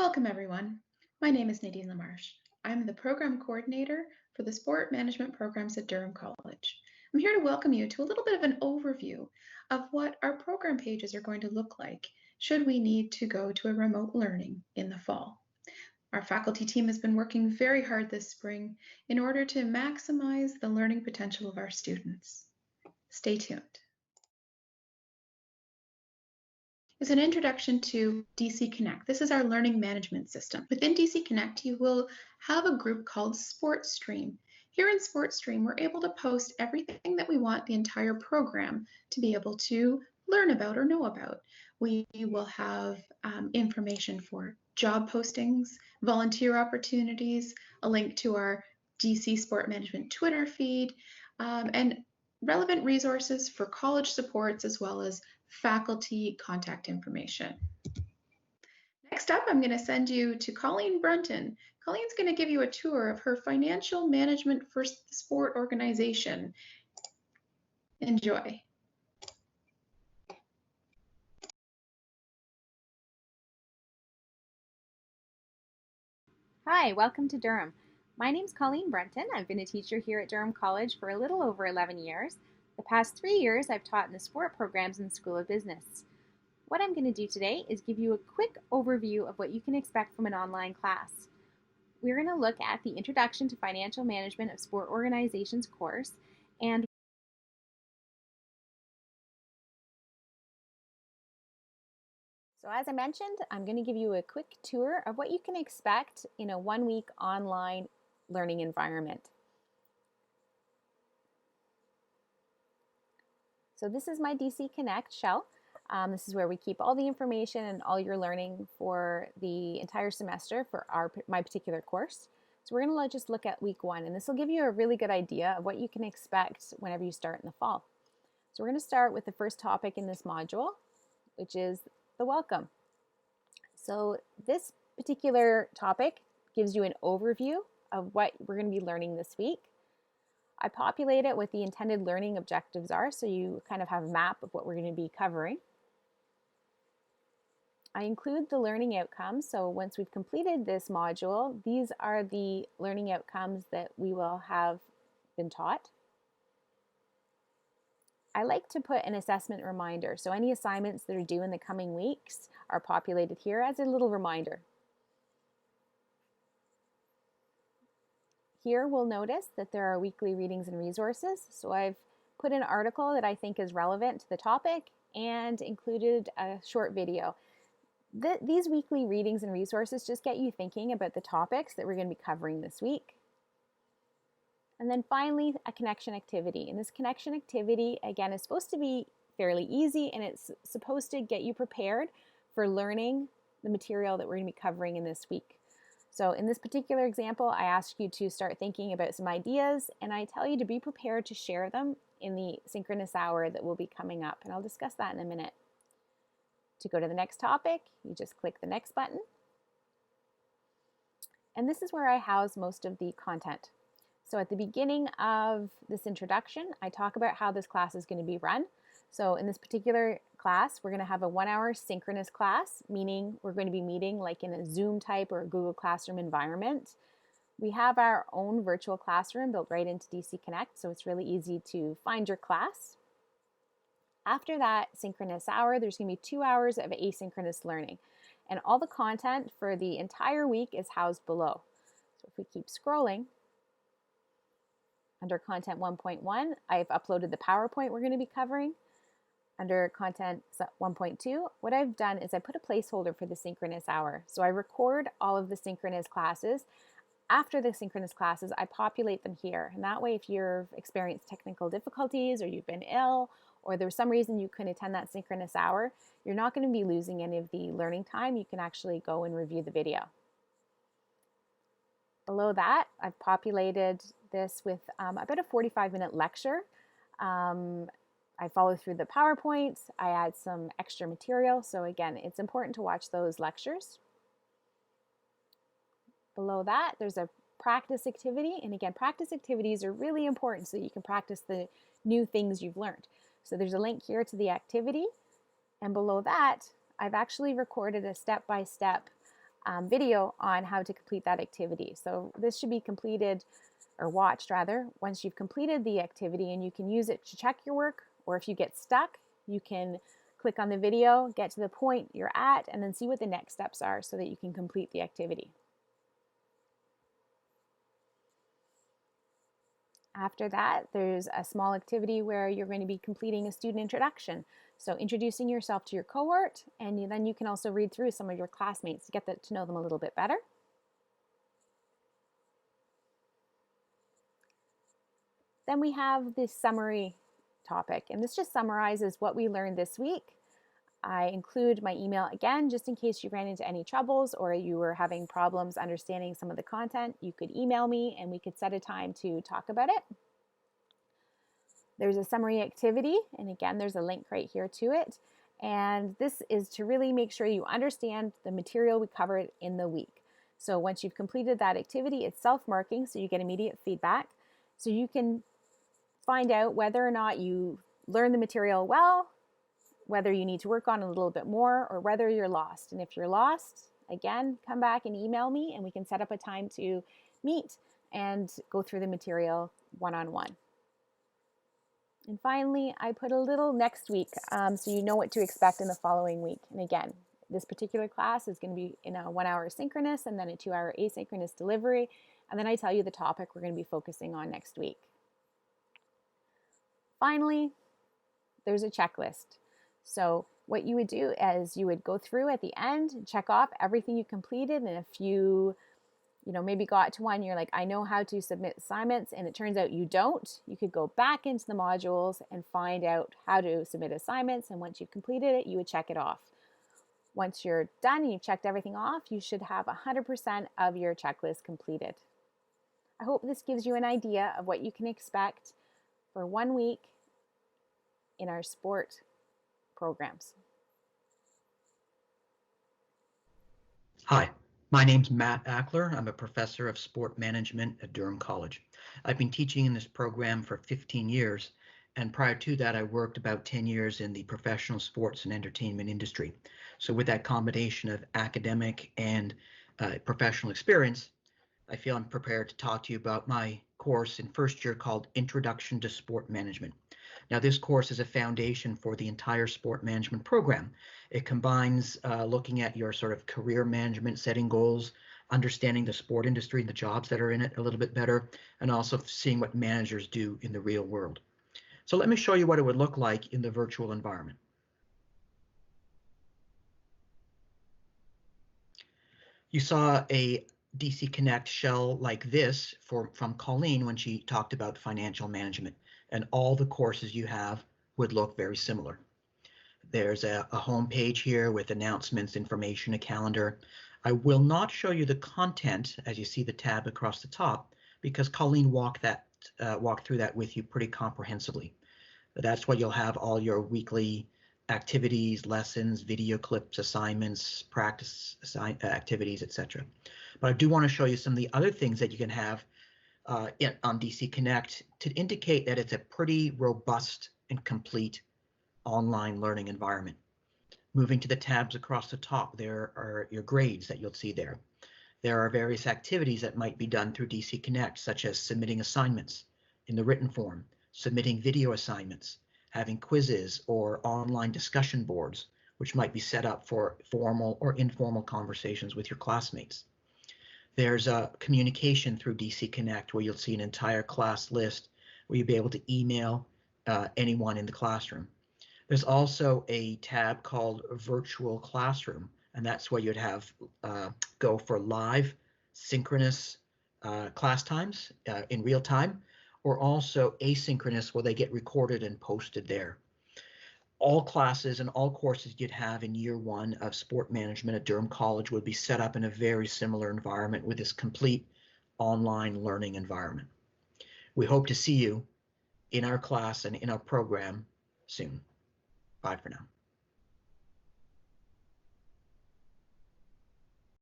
Welcome, everyone. My name is Nadine LaMarche. I'm the program coordinator for the sport management programs at Durham College. I'm here to welcome you to a little bit of an overview of what our program pages are going to look like should we need to go to a remote learning in the fall. Our faculty team has been working very hard this spring in order to maximize the learning potential of our students. Stay tuned. Is an introduction to DC Connect. This is our learning management system. Within DC Connect, you will have a group called Sports Stream. Here in Sports Stream, we're able to post everything that we want the entire program to be able to learn about or know about. We will have information for job postings, volunteer opportunities, a link to our DC Sport Management Twitter feed, and relevant resources for college supports as well as faculty contact information. Next up, I'm going to send you to Colleen Brunton. Colleen's going to give you a tour of her financial management for the sport organization. Enjoy. Hi, welcome to Durham. My name's Colleen Brenton. I've been a teacher here at Durham College for a little over 11 years. The past 3 years I've taught in the sport programs in the School of Business. What I'm going to do today is give you a quick overview of what you can expect from an online class. We're going to look at the Introduction to Financial Management of Sport Organizations course, and so as I mentioned, I'm going to give you a quick tour of what you can expect in a 1-week online learning environment. So this is my DC Connect shell. This is where we keep all the information and all your learning for the entire semester for my particular course. So we're going to just look at week 1, and this will give you a really good idea of what you can expect whenever you start in the fall. So we're going to start with the first topic in this module, which is the welcome. So this particular topic gives you an overview of what we're going to be learning this week. I populate it with the intended learning objectives are, so you kind of have a map of what we're going to be covering. I include the learning outcomes, so once we've completed this module, these are the learning outcomes that we will have been taught. I like to put an assessment reminder, so any assignments that are due in the coming weeks are populated here as a little reminder. Here we'll notice that there are weekly readings and resources, so I've put an article that I think is relevant to the topic and included a short video. These weekly readings and resources just get you thinking about the topics that we're going to be covering this week. And then finally, a connection activity. And this connection activity, again, is supposed to be fairly easy, and it's supposed to get you prepared for learning the material that we're going to be covering in this week. So in this particular example, I ask you to start thinking about some ideas, and I tell you to be prepared to share them in the synchronous hour that will be coming up. And I'll discuss that in a minute. To go to the next topic, you just click the next button. And this is where I house most of the content. So at the beginning of this introduction, I talk about how this class is going to be run. So in this particular class, we're going to have a 1-hour synchronous class, meaning we're going to be meeting like in a Zoom type or a Google Classroom environment. We have our own virtual classroom built right into DC Connect, so it's really easy to find your class. After that synchronous hour, there's going to be 2 hours of asynchronous learning. And all the content for the entire week is housed below. So if we keep scrolling, under Content 1.1, I've uploaded the PowerPoint we're going to be covering. Under Content 1.2, what I've done is I put a placeholder for the synchronous hour. So I record all of the synchronous classes. After the synchronous classes, I populate them here. And that way, if you've experienced technical difficulties or you've been ill or there's some reason you couldn't attend that synchronous hour, you're not going to be losing any of the learning time. You can actually go and review the video. Below that, I've populated this with about a 45-minute lecture. I follow through the PowerPoints. I add some extra material. So again, it's important to watch those lectures. Below that, there's a practice activity. And again, practice activities are really important so that you can practice the new things you've learned. So there's a link here to the activity. And below that, I've actually recorded a step-by-step video on how to complete that activity. So this should be completed, or watched rather, once you've completed the activity, and you can use it to check your work, or if you get stuck, you can click on the video, get to the point you're at, and then see what the next steps are so that you can complete the activity. After that, there's a small activity where you're going to be completing a student introduction. So introducing yourself to your cohort, and then you can also read through some of your classmates to get to know them a little bit better. Then we have this summary topic, and this just summarizes what we learned this week. I include my email again, just in case you ran into any troubles or you were having problems understanding some of the content. You could email me and we could set a time to talk about it. There's a summary activity, and again, there's a link right here to it. And this is to really make sure you understand the material we covered in the week. So once you've completed that activity, it's self-marking, so you get immediate feedback. So you can find out whether or not you learn the material well, whether you need to work on it a little bit more, or whether you're lost. And if you're lost, again, come back and email me and we can set up a time to meet and go through the material one-on-one. And finally, I put a little next week so you know what to expect in the following week. And again, this particular class is going to be in a 1 hour synchronous and then a 2 hour asynchronous delivery. And then I tell you the topic we're going to be focusing on next week. Finally, there's a checklist. So what you would do is you would go through at the end, check off everything you completed, and if you maybe got to one, you're like, I know how to submit assignments, and it turns out you don't, you could go back into the modules and find out how to submit assignments, and once you've completed it, you would check it off. Once you're done and you've checked everything off, you should have 100% of your checklist completed. I hope this gives you an idea of what you can expect for 1 week in our sport programs. Hi, my name's Matt Ackler. I'm a professor of sport management at Durham College. I've been teaching in this program for 15 years, and prior to that, I worked about 10 years in the professional sports and entertainment industry. So with that combination of academic and professional experience, I feel I'm prepared to talk to you about my course in first year called Introduction to Sport Management. Now, this course is a foundation for the entire sport management program. It combines looking at your sort of career management, setting goals, understanding the sport industry and the jobs that are in it a little bit better, and also seeing what managers do in the real world. So let me show you what it would look like in the virtual environment. You saw a DC Connect shell like this from Colleen when she talked about financial management, and all the courses you have would look very similar. There's a home page here with announcements, information, a calendar. I will not show you the content as you see the tab across the top because Colleen walked through that with you pretty comprehensively. That's where you'll have all your weekly activities, lessons, video clips, assignments, practice activities, etc. But I do want to show you some of the other things that you can have on DC Connect to indicate that it's a pretty robust and complete online learning environment. Moving to the tabs across the top, there are your grades that you'll see there. There are various activities that might be done through DC Connect, such as submitting assignments in the written form, submitting video assignments, having quizzes or online discussion boards, which might be set up for formal or informal conversations with your classmates. There's a communication through DC Connect where you'll see an entire class list where you'll be able to email anyone in the classroom. There's also a tab called Virtual Classroom, and that's where you'd have go for live, synchronous class times in real time, or also asynchronous where they get recorded and posted there. All classes and all courses you'd have in year one of sport management at Durham College would be set up in a very similar environment with this complete online learning environment. We hope to see you in our class and in our program soon. Bye for now.